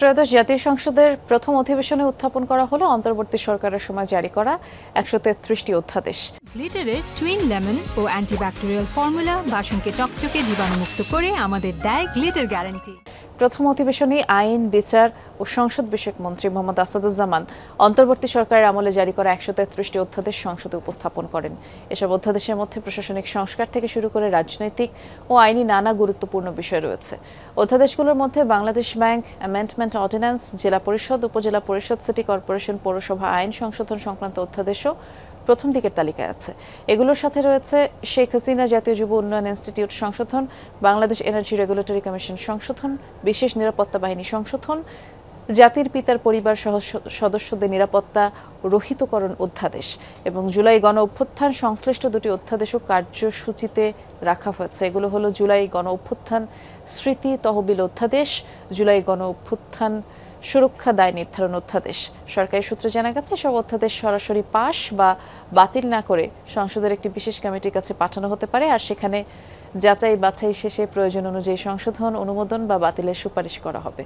ত্রয়োদশ জাতীয় সংসদের প্রথম অধিবেশনে উত্থাপন করা হলো অন্তর্বর্তী সরকারের সময় জারি করা ১৩৩টি অধ্যাদেশ। গ্লিটারের টুইন লেমন ও অ্যান্টিব্যাকটেরিয়াল ফর্মুলা বাসনকে চকচকে জীবাণুমুক্ত করে আমাদের দেয় গ্লিটার গ্যারান্টি। প্রথম অধিবেশনে আইন, বিচার ও সংসদ বিষয়ক মন্ত্রী মোহাম্মদ আসাদুজ্জামান অন্তর্বর্তী সরকারের আমলে জারি করা ১৩৩টি অধ্যাদেশ সংসদে উপস্থাপন করেন। এসব অধ্যাদেশের মধ্যে প্রশাসনিক সংস্কার থেকে শুরু করে রাজনৈতিক ও আইনি নানা গুরুত্বপূর্ণ বিষয় রয়েছে। অধ্যাদেশগুলোর মধ্যে বাংলাদেশ ব্যাংক অ্যামেন্ডমেন্ট অর্ডিন্যান্স, জেলা পরিষদ, উপজেলা পরিষদ, সিটি কর্পোরেশন, পৌরসভা আইন সংশোধন সংক্রান্ত অধ্যাদেশও প্রথম দিকের তালিকায় আছে। এগুলোর সাথে রয়েছে শেখ হাসিনা জাতীয় যুব উন্নয়ন ইনস্টিটিউট সংশোধন, বাংলাদেশ এনার্জি রেগুলেটরি কমিশন সংশোধন, বিশেষ নিরাপত্তা বাহিনী সংশোধন, জাতির পিতার পরিবার সহ সদস্যদের নিরাপত্তা রহিতকরণ অধ্যাদেশ এবং জুলাই গণ অভ্যুত্থান সংশ্লিষ্ট দুটি অধ্যাদেশও কার্যসূচিতে রাখা হয়েছে। এগুলো হলো জুলাই গণ অভ্যুত্থান স্মৃতি তহবিল অধ্যাদেশ, জুলাই গণ অভ্যুত্থান সুরক্ষা দায় নির্ধারণ অধ্যাদেশ। সরকারি সূত্রে জানা গেছে সব অধ্যাদেশ সরাসরি পাস বা বাতিল না করে সংসদের একটি বিশেষ কমিটির কাছে পাঠানো হতে পারে, আর সেখানে যাচাই বাছাই শেষে প্রয়োজন অনুযায়ী সংশোধন, অনুমোদন বা বাতিলের সুপারিশ করা হবে।